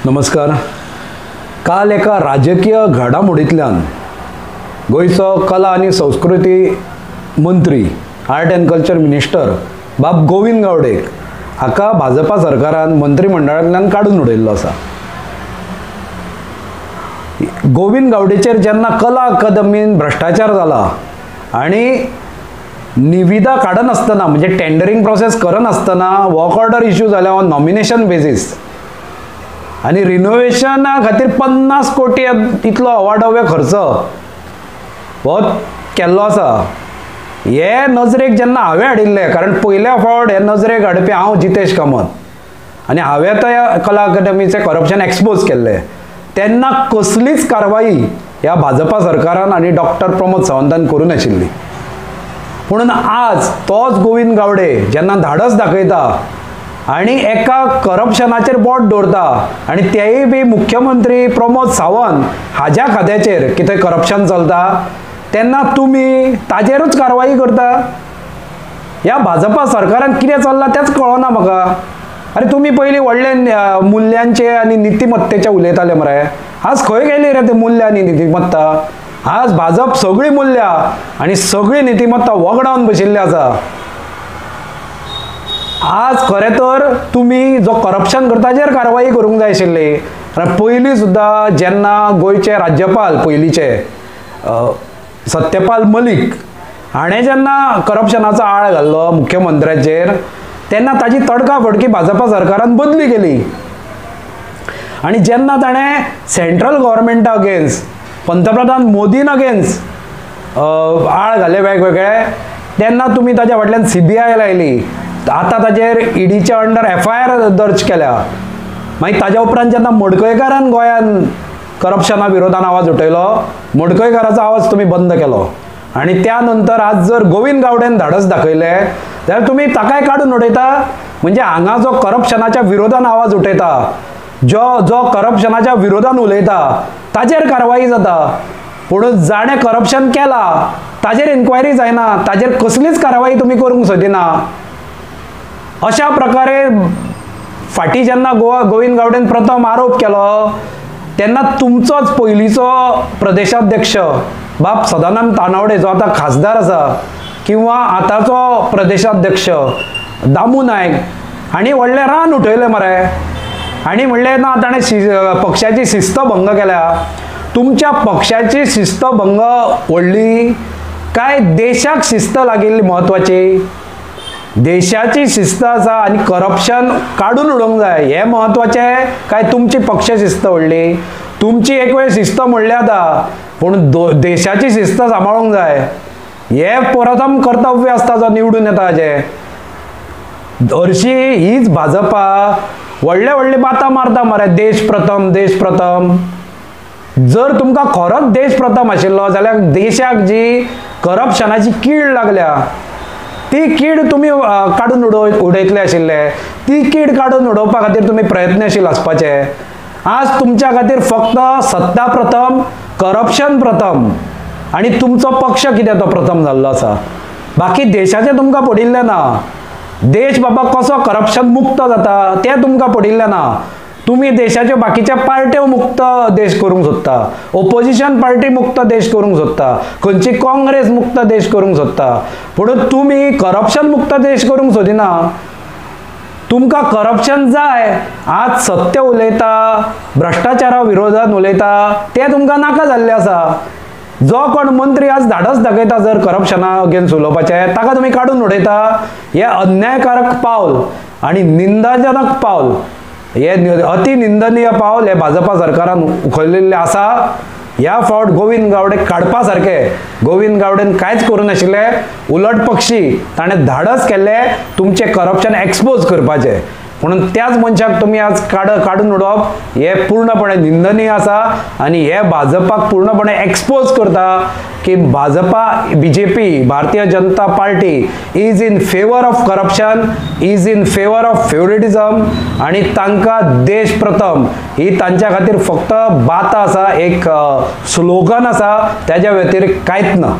नमस्कार. काल एका राजकीय घडामोडींतल्यान गोयचो कला आनी संस्कृती मंत्री आर्ट एंड कल्चर मिनिस्टर बाब गोविंद गावडेक हाका भाजपा सरकारान मंत्रिमंडळांतल्यान काडून उडयल्लो आसा. गोविंद गावडेचेर जेन्ना कला अकादमीन भ्रष्टाचार जाला आनी निविदा काडनासतना म्हणजे टेंडरिंग प्रोसेस करनासतना वर्क ऑर्डर इश्यू जाल्या ऑन नॉमिनेशन बेसीस आनी रिनोवेशना खातीर 50 कोटी इतलो अवाढव्य खर्च हो केल्लो आसा. हे नजरेक जेन्ना हांवें हाडिल्ले, कारण पयल्या फावट हे नजरेक हाडपी हांव जितेश कामत आनी हांवें त्या कला अकादमीचे करप्शन एक्सपोज केल्ले, तेन्ना कसलीच कारवाई ह्या भाजपा सरकारान आनी डॉक्टर प्रमोद सावंतान करूं नाशिल्ली. म्हणून आज तोच गोविंद गावडे जेन्ना धाडस दाखयता आनी एका करप्शनाचेर बोट दवरता आनी तेय बी मुख्यमंत्री प्रमोद सावंत हाज्या खात्याचेर की थंय करप्शन चलता, तेन्ना तुमी ताजेरूच कारवाई करता. ह्या भाजपा सरकारान कितें चल्लां तेंच कळना म्हाका. अरे तुमी पयलीं व्हडले मुल्यांचे आनी नितीमत्तेचे उलयताले मरे, आज खंय गेली रे ती मूल्य आनी नितीमत्ता? आज भाजप सगळी मूल्यां आनी सगळी नितीमत्ता वगडावन बशिल्ली आसा. आज खरें तर तुमी जो करप्शन करता ताजेर कारवाई करूंक जाय आशिल्ली. पयलीं सुद्दां जेन्ना गोंयचे राज्यपाल पयलींचे सत्यपाल मलीक हाणें जेन्ना करप्शनाचो आळ घाल्लो मुख्यमंत्र्याचेर, तेन्ना ताजी तडकाफडकी भाजपा सरकारान बदली केली. आनी जेन्ना ताणें सेंट्रल गव्हर्मेंटा अगेन्स्ट, पंतप्रधान मोदीन अगेन्स्ट आळ घाले वेगवेगळे, तेन्ना तुमी ताज्या फाटल्यान CBI लायली. आतां ताजेर ईडीच्या अंडर FIR दर्ज केल्या. मागीर ताज्या उपरांत जेन्ना मडकयकारान गोंयान करप्शना विरोधान आवाज उठयलो, मडकयकाराचो आवाज तुमी बंद केलो. आनी त्या नंतर आज जर गोविंद गावडेन धाडस दाखयले जाल्यार तुमी ताकाय काडून उडयता. म्हणजे हांगा जो करप्शनाच्या विरोधान आवाज उठयता, जो करप्शनाच्या विरोधान उलयता ताजेर कारवाई जाता, पूण जाणें करप्शन केला ताजेर इन्क्वायरी जायना, ताजेर कसलीच कारवाई तुमी करूंक सोदिना. अशा प्रकारे फाटीं जेन्ना गोविंद गावडेन प्रथम आरोप केलो तेन्ना तुमचोच पयलींचो प्रदेशाध्यक्ष बाब सदानंद तानावडे जो आतां खासदार आसा, किंवा आतांचो प्रदेशाध्यक्ष दामू नायक हांणी व्हडलें रान उठयलें मरे. आनी म्हणलें ना ताणें पक्षाची शिस्त भंग केल्या. तुमच्या पक्षाची शिस्त भंग व्हडली काय देशाक शिस्त लागिल्ली म्हत्वाची? देशाची शिस्त आसा आनी करप्शन काडून उडोवंक जाय हें म्हत्वाचें काय तुमची पक्ष शिस्त व्हडली? तुमची एक वेळ शिस्त म्हणली आतां, पूण देशाची शिस्त सांबाळूंक जाय. हें प्रथम कर्तव्य आसता जो निवडून येता हाजें. हरशीं हीच भाजपा व्हडले बातां मारता मरे, देश प्रथम देश प्रथम. जर तुमकां खरोच देश प्रथम आशिल्लो जाल्यार देशाक जी करप्शनाची कीड लागल्या ती कीड तुमी काडून उडयतले आशिल्ले. ती कीड काडून उडोवपा खातीर तुमी प्रयत्नशील आसपाचे. आज तुमच्या खातीर फक्त सत्ता प्रथम, करप्शन प्रथम आनी तुमचो पक्ष कितें तो प्रथम जाल्लो आसा. बाकी देशाचें तुमकां पडिल्लें ना. देश बाबा कसो करप्शन मुक्त जाता तें तुमकां पडिल्लें ना. तुमी देशाच्यो बाकीच्या पार्ट्यो मुक्त देश करूंक सोदता, ओपोजिशन पार्टी मुक्त देश करूंक सोदता, खंयची काँग्रेस मुक्त देश करूंक सोदता, पूण तुमी करप्शन मुक्त देश करूंक सोदिना. तुमकां करप्शन जाय. आज सत्य उलयता, भ्रष्टाचारा विरोधान उलयता तें तुमकां नाका जाल्लें आसा. जो कोण मंत्री आज धाडस दाखयता जर करप्शना अगेन्स्ट उलोवपाचें, ताका तुमी काडून उडयता. हें अन्यायकारक पावल आनी निंदाजनक पावल, हे अति निंदनीय पावल हे भाजपा सरकारान उखलिल्लें आसा. ह्या फावट गोविंद गावडे काडपा सारके. गोविंद गावडेन कांयच करूं नाशिल्लें, उलट पक्षी ताणें धाडस केल्लें तुमचें करप्शन एक्सपोज करपाचें. म्हणून त्याच मनशाक तुमी आज काडून उडोवप हें पूर्णपणे निंदनीय आसा. आनी हे भाजपाक पूर्णपणे एक्सपोज करता की Bhajpa BJP Bharatiya Janata party is in favour of corruption, is in favour of favouritism आनी तांकां देश प्रथम ही तांच्या खातीर फक्त बात आसा, एक स्लोगन आसा, त्याच्या व्यतिरिक्त कांयच ना.